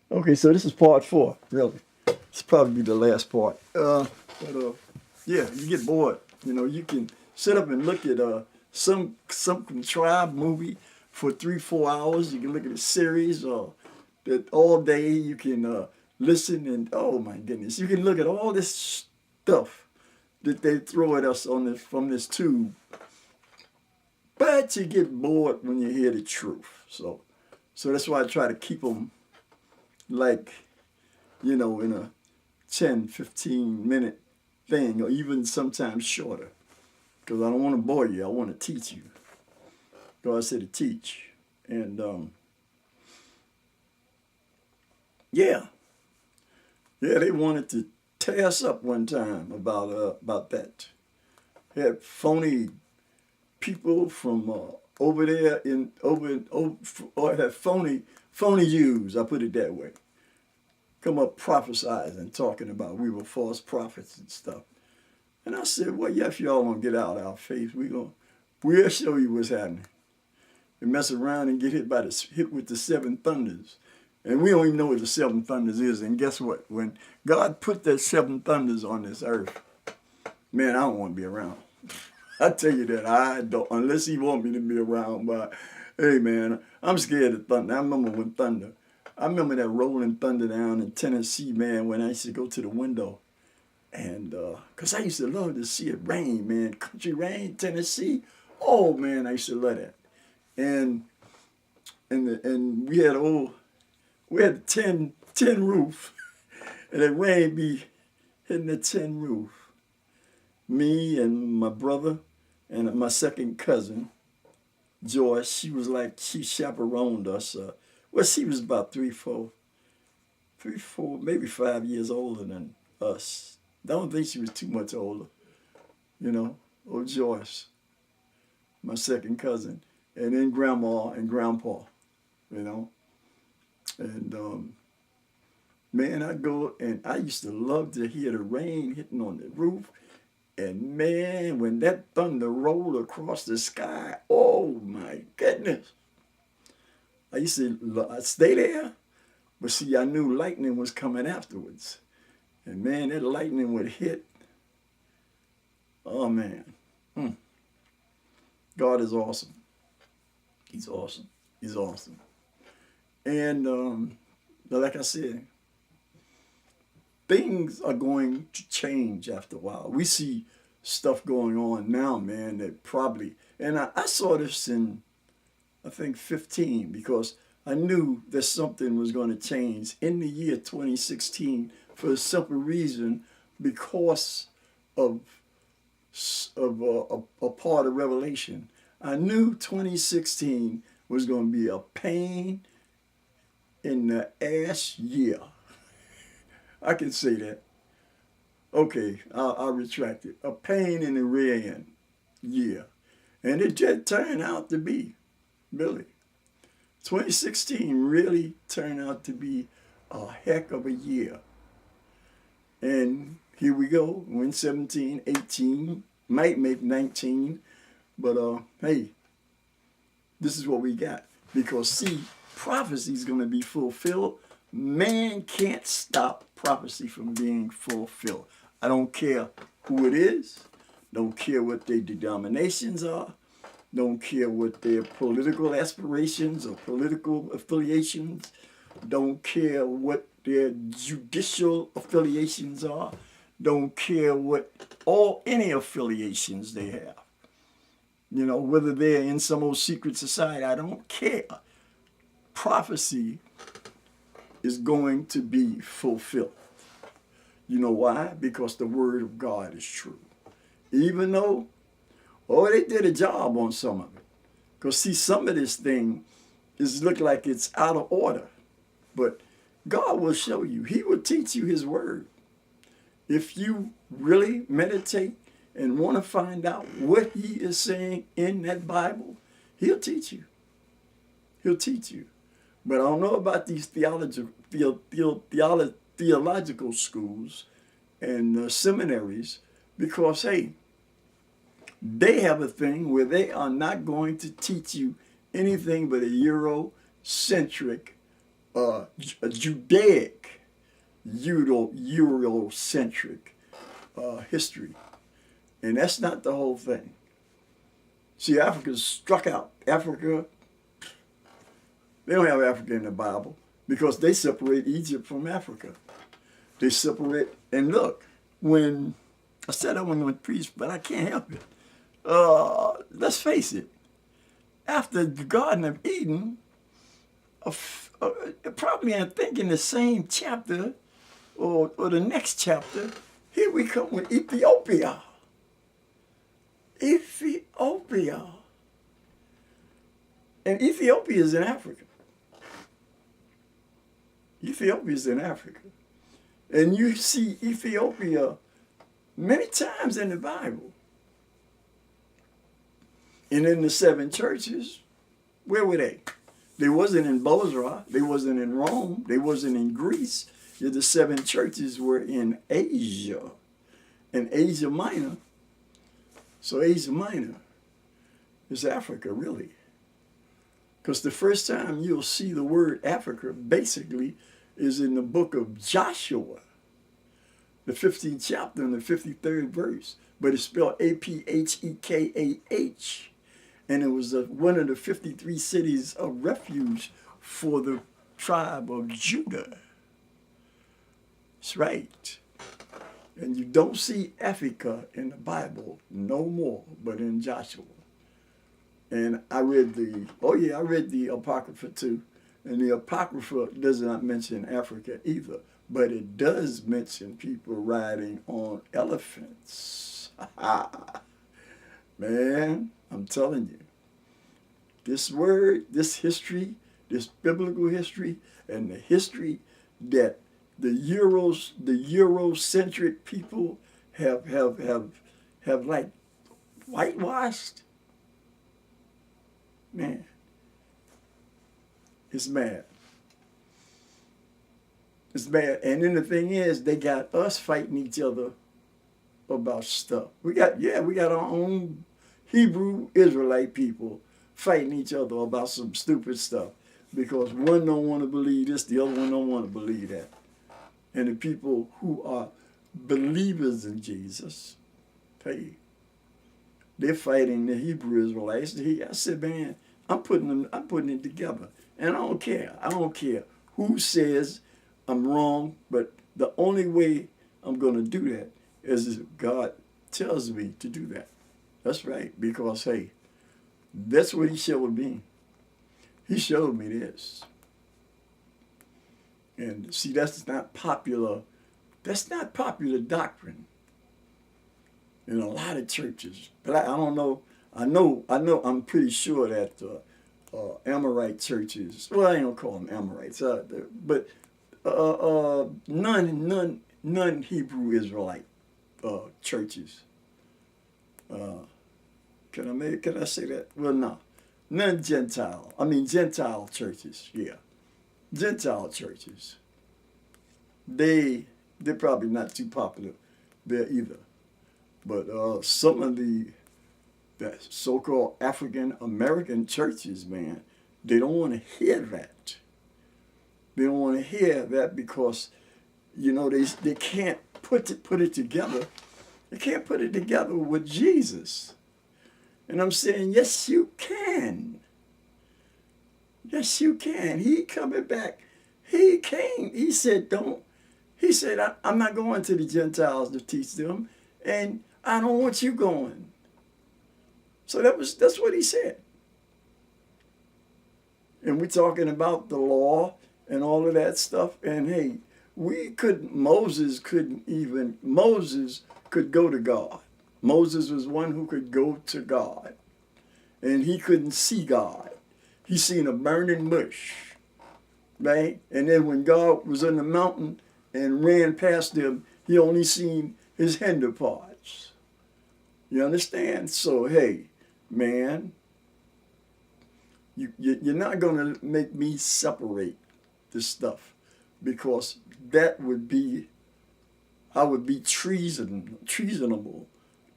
Okay, so this is part 4, really. It's probably the last part. But yeah, you get bored. You know, you can sit up and look at some contrived movie for 3 4 hours. You can look at a series or that all day. You can listen and oh my goodness, you can look at all this stuff that they throw at us on this from this tube. But you get bored when you hear the truth. So that's why I try to keep them like in a 10, 15 minute thing, or even sometimes shorter. Because I don't want to bore you. I want to teach you. God said to teach. And yeah, yeah, they wanted to tear us up one time about that. Had phony people from over there in over or had phony Jews. I put it that way. Come up prophesizing, talking about we were false prophets and stuff. And I said, well, yeah, if y'all don't get out of our face, we'll show you what's happening. And mess around and get hit with the 7 thunders. And we don't even know what the 7 thunders is. And guess what? When God put the 7 thunders on this earth, man, I don't want to be around. I tell you that, I don't, unless he want me to be around. But hey, man, I'm scared of thunder. I remember that rolling thunder down in Tennessee, man, when I used to go to the window. And because I used to love to see it rain, man. Country rain, Tennessee. Oh, man, I used to love that. And we had the tin roof. And the rain be hitting the tin roof. Me and my brother and my second cousin, Joyce, she chaperoned us. Well, she was about 3, 4, maybe 5 years older than us. I don't think she was too much older, you know. Oh, Joyce, my second cousin, and then Grandma and Grandpa, you know. And man, I used to love to hear the rain hitting on the roof. And man, when that thunder rolled across the sky, oh my goodness. I used to stay there, but see, I knew lightning was coming afterwards. And man, that lightning would hit. Oh man. Hmm. God is awesome. He's awesome. He's awesome. And but like I said, things are going to change after a while. We see stuff going on now, man, that probably, and I saw this in, I think, 15, because I knew that something was going to change in the year 2016 for a simple reason, because of a part of Revelation. I knew 2016 was going to be a pain in the ass year. I can say that. Okay, I'll retract it. A pain in the rear end year. And it just turned out to be, really. 2016 really turned out to be a heck of a year. And here we go. We're in 17, 18, might make 19. But hey, this is what we got. Because see, prophecy is going to be fulfilled. Man can't stop prophecy from being fulfilled. I don't care who it is. Don't care what their denominations are. Don't care what their political aspirations or political affiliations. Don't care what their judicial affiliations are. Don't care what any affiliations they have. You know, whether they're in some old secret society, I don't care. Prophecy is going to be fulfilled. You know why? Because the word of God is true. Even though, they did a job on some of it. Because see, some of this thing is look like it's out of order. But God will show you. He will teach you his word. If you really meditate and want to find out what he is saying in that Bible, he'll teach you. He'll teach you. But I don't know about these theological schools and seminaries, because, hey, they have a thing where they are not going to teach you anything but a Eurocentric a Judaic, Eurocentric history. And that's not the whole thing. See, Africa's struck out. Africa, they don't have Africa in the Bible because they separate Egypt from Africa. They separate, and look, when I said I wasn't going to preach, but I can't help it. Let's face it. After the Garden of Eden, probably I think in the same chapter or the next chapter, here we come with Ethiopia. Ethiopia. And Ethiopia is in Africa. Ethiopia is in Africa. And you see Ethiopia many times in the Bible. And in the seven churches, where were they? They wasn't in Bozrah. They wasn't in Rome. They wasn't in Greece. Yet the seven churches were in Asia. And Asia Minor. So Asia Minor is Africa, really. Because the first time you'll see the word Africa, basically, is in the book of Joshua, the 15th chapter and the 53rd verse. But it's spelled A-P-H-E-K-A-H. And it was one of the 53 cities of refuge for the tribe of Judah. That's right. And you don't see Africa in the Bible no more, but in Joshua. And I read the Apocrypha too. And the Apocrypha does not mention Africa either, but it does mention people riding on elephants. Man, I'm telling you, this word, this history, this biblical history, and the history that the Eurocentric people have like whitewashed, man, it's mad. It's bad. And then the thing is, they got us fighting each other about stuff. We got our own Hebrew Israelite people fighting each other about some stupid stuff because one don't want to believe this, the other one don't want to believe that. And the people who are believers in Jesus, hey, they're fighting the Hebrew Israelites. I said, man, I'm putting it together. And I don't care. I don't care who says I'm wrong, but the only way I'm going to do that is if God tells me to do that. That's right, because, hey, that's what he showed me. He showed me this. And see, that's not popular doctrine in a lot of churches. But I don't know. I'm pretty sure that Amorite churches, well, I ain't gonna call them Amorites, but non-Hebrew Israelite churches. Can I say that? Well, no. Gentile churches, yeah. Gentile churches. They're probably not too popular there either. But some of the so-called African American churches, man, they don't want to hear that. They don't want to hear that because, you know, they can't put it together. They can't put it together with Jesus. And I'm saying, yes, you can. Yes, you can. He coming back. He came. He said, I'm not going to the Gentiles to teach them, and I don't want you going. So that's what he said. And we're talking about the law and all of that stuff. And hey, Moses could go to God. Moses was one who could go to God. And he couldn't see God. He seen a burning bush. Right? And then when God was on the mountain and ran past him, he only seen his hinder parts. You understand? So, hey, man, you're not going to make me separate this stuff because I would be treasonable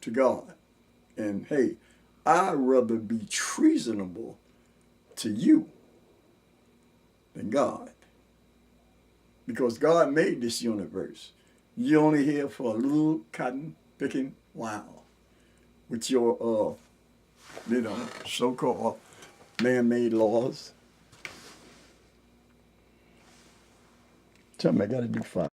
to God. And hey, I'd rather be treasonable to you than God. because God made this universe. You're only here for a little cotton picking while with your, so-called man-made laws. Something I got to do fine.